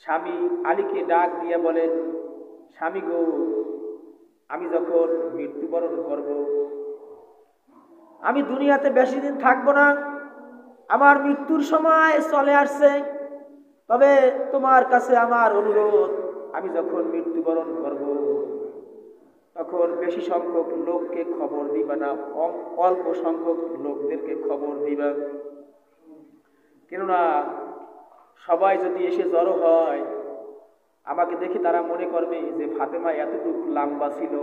স্বামী আলীকে ডাক দিয়ে বলেন, স্বামী গো, আমি যখন মৃত্যুবরণ করব, আমি দুনিয়াতে বেশি দিন থাকবো না, আমার মৃত্যুর সময় চলে আসছে। তবে তোমার কাছে আমার অনুরোধ, আমি যখন মৃত্যুবরণ করব তখন বেশি সংখ্যক লোককে খবর দিবা না, অল্প সংখ্যক লোকদেরকে খবর দিবা। কেননা সবাই যদি এসে জড়ো হয়, আমাকে দেখে তারা মনে করবে যে ফাতেমা এতটুকু লম্বা ছিল,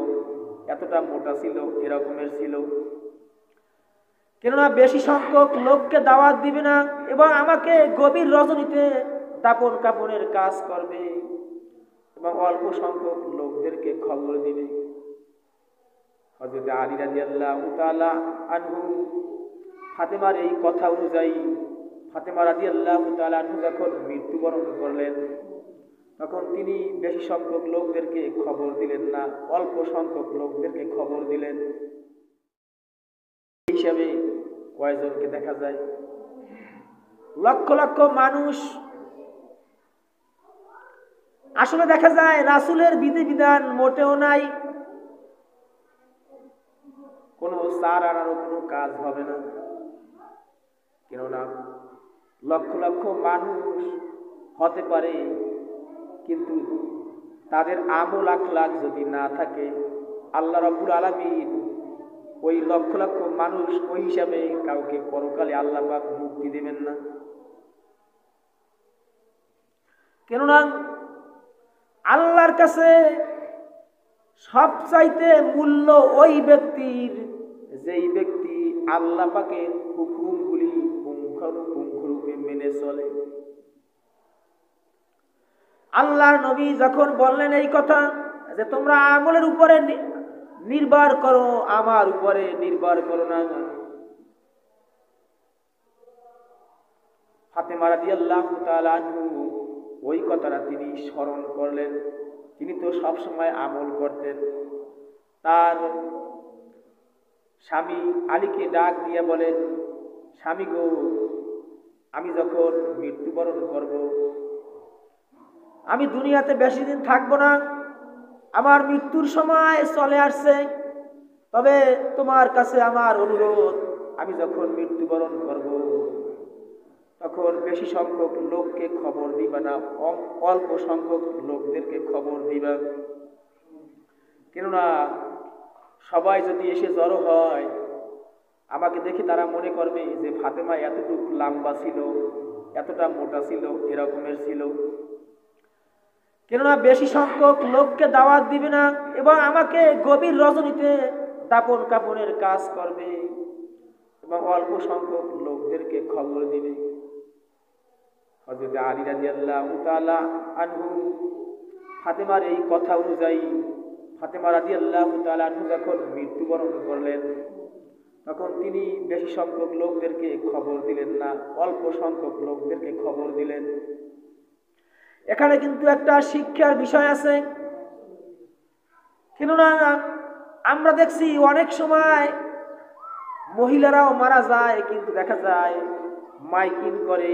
এতটা মোটা ছিল, এরকমের ছিল। কেননা বেশি সংখ্যক লোককে দাওয়াত দিবে না এবং আমাকে গভীর রজনীতে দাপন কাপনের কাজ করবে এবং অল্প সংখ্যক লোকদেরকে খবর দিবে। হযরত আলী রাদিয়াল্লাহু তাআলা আনহু ফাতেমার এই কথা অনুযায়ী ফাতেমা রাদিয়াল্লাহু তাআলা আনহু যখন মৃত্যুবরণ করলেন, তখন তিনি বেশি সংখ্যক লোকদেরকে খবর দিলেন না, অল্প সংখ্যক লোকদেরকে খবর দিলেন। এই হিসাবে কয়জনকে দেখা যায়? লক্ষ লক্ষ মানুষ। আসলে দেখা যায় রাসূলের বিধিবিধান মোটেও নাই, কোনো সার আনারও কোনো কাজ হবে না। কেননা লক্ষ লক্ষ মানুষ হতে পারে, কিন্তু তাদের আমল আখলাক যদি না থাকে, আল্লাহ রাব্বুল আলামিন ওই লক্ষ লক্ষ মানুষ ওই হিসাবে কাউকে পরকালে আল্লাহ পাক মুক্তি দেবেন না। কেননা আল্লাহর কাছে সবচাইতে মূল্য ওই ব্যক্তির, যেই ব্যক্তি আল্লাহ পাকের হুকুমগুলি পুঙ্খানুপুঙ্খরূপে মেনে চলে। আল্লাহর নবী যখন বললেন এই কথা যে তোমরা আমলের উপরে নির্ভর করো, আমার উপরে নির্ভর করো না, ফাতেমা রাদিয়াল্লাহু তাআলা আনহু ওই কথাটা তিনি স্মরণ করলেন। তিনি তো সব সময় আমল করতেন। তার স্বামী আলীকে ডাক দিয়ে বলেন, স্বামী গো, আমি যখন মৃত্যুবরণ করব, আমি দুনিয়াতে বেশি দিন থাকবো না, আমার মৃত্যুর সময় চলে আসছে। তবে তোমার কাছে আমার অনুরোধ, আমি যখন মৃত্যুবরণ করব তখন বেশি সংখ্যক লোককে খবর দিবা না, অল্প সংখ্যক লোকদেরকে খবর দিবা। কেননা সবাই যদি এসে জড়ো হয়, আমাকে দেখে তারা মনে করবে যে ফাতেমা এতটুকু লম্বা ছিল, এতটা মোটা ছিল, এরকমের ছিল। কেননা বেশি সংখ্যক লোককে দাওয়াত দিবে না এবং আমাকে গভীর রজনীতে দাপন কাপনের কাজ করবে এবং অল্প সংখ্যক লোকদেরকে খবর দিবে। হযরত আলী রাদিয়াল্লাহু তাআলা আনহু ফাতেমার এই কথা অনুযায়ী ফাতেমা রাদিয়াল্লাহু তাআলা আনহু যখন মৃত্যুবরণ করলেন, তখন তিনি বেশি সংখ্যক লোকদেরকে খবর দিলেন না, অল্প সংখ্যক লোকদেরকে খবর দিলেন। এখানে কিন্তু একটা শিক্ষার বিষয় আছে। কেননা আমরা দেখছি অনেক সময় মহিলারাও মারা যায়, কিন্তু দেখা যায় মাইকিং করে,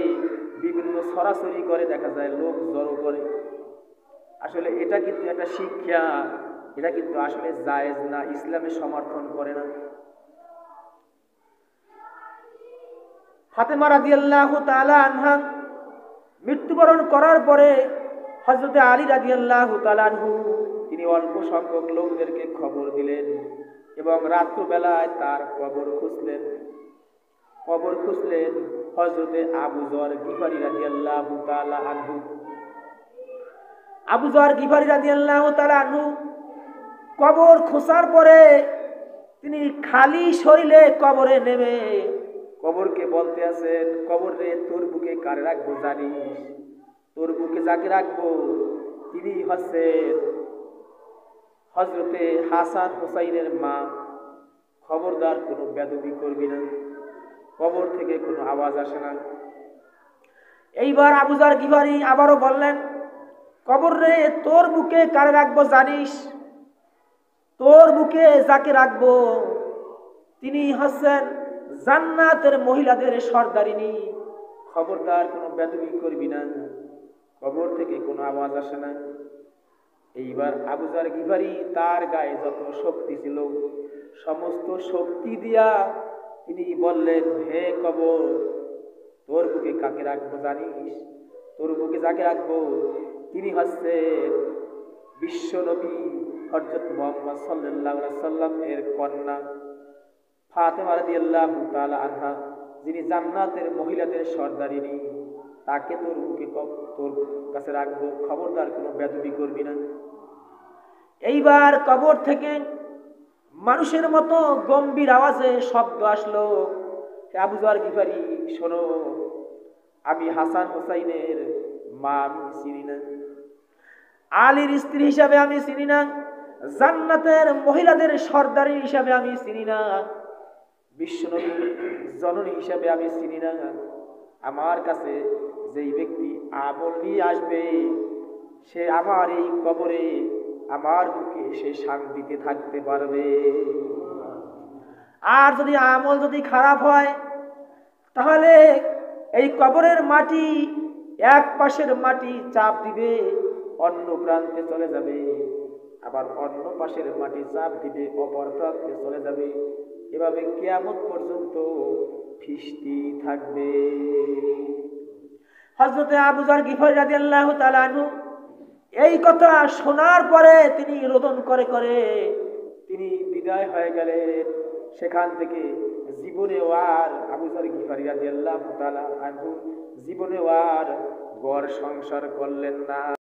বিভিন্ন সরাসরি করে, দেখা যায় লোক জড়ো করে। আসলে এটা কিন্তু একটা শিক্ষা, এটা কিন্তু আসলে জায়েজ না, ইসলামে সমর্থন করে না। ফাতেমা রাদিয়াল্লাহু তাআলা আনহা মৃত্যুবরণ করার পরে হযরত আলী রাদিয়াল্লাহু তাআলা আনহু তিনি অল্প সংখ্যক লোকদেরকে খবর দিলেন এবং রাত্রিবেলায় তার কবর খুঁজলেন হযরতে আবু যর গিফারি রাদিয়াল্লাহু তাআলা আনহু। আবু যর গিফারি রাদিয়াল্লাহু তাআলা আনহু কবর খোঁজার পরে তিনি খালি শরীরে কবরে নেমে কবরকে বলতে আছেন, কবর রে, তোর বুকে কারে রাখবো জানিস? তোর বুকে যাকে রাখবো তিনি হচ্ছেন হযরতে হাসান হুসাইনের মা। খবরদার কোনো বেদবি করবি না, কবর থেকে কোনো আওয়াজ আসে না। এইবার আবু যর গিফারি আবারও বললেন, কবর রে, তোর বুকে কারে রাখবো জানিস? তোর বুকে যাকে রাখবো তিনি হচ্ছেন জান্নাতের মহিলাদের সর্দারিনী। খবরদার কোনো বেদবি করবি না। কবর থেকে কোনো আওয়াজ আসে না। এইবার আবু যার গিফারি তার গায়ে যত শক্তি ছিল সমস্ত শক্তি দিয়া তিনি বললেন, হে কবর, তোর বুকে কাকে রাখবো জানিস? তোর বুকে যাকে রাখবো তিনি হচ্ছেন বিশ্ব নবী হযরত মুহাম্মদ সাল্লাল্লাহু আলাইহি সাল্লাম এর কন্যা ফাতেমা রাদিয়াল্লাহু তাআলা আনহা, যিনি জান্নাতের মহিলাদের সর্দারিনী। তাকে তোর বুকে তোর কাছে রাখবো, খবরদার কোনো বেদবি করবি না। এইবার কবর থেকে মানুষের মতো গম্ভীর আওয়াজে শব্দ আসলো, আবু যার গিফারি শোনো, আমি হাসান হোসাইনের মা, আমি চিনি না। আলীর স্ত্রী হিসাবে আমি চিনি না। জান্নাতের মহিলাদের সর্দারি হিসাবে আমি চিনি না। বিশ্বনবীর জননী হিসাবে আমি চিনি না। আমার কাছে যেই ব্যক্তি আমল নিয়ে আসবে সে আমার এই কবরে আমার বুকে সে শান্তিতে থাকতে পারবে। আর যদি আমল যদি খারাপ হয় তাহলে এই কবরের মাটি এক পাশের মাটি চাপ দিবে, অন্য প্রান্তে চলে যাবে, আবার অন্য পাশের মাটি চাপ দিবে, অপর প্রান্তে চলে যাবে। এভাবে কিয়ামত পর্যন্ত ফিস্তি থাকবে। হযরত আবু যার গিফারী রাদিয়াল্লাহু তাআলা আনহু এই কথা শোনার পরে তিনি রোদন করে করে তিনি বিদায় হয়ে গেলেন। সেখান থেকে জীবনেও আর আবু যার গিফারী রাদিয়াল্লাহু তাআলা আনহু জীবনেও আর ঘর সংসার করলেন না।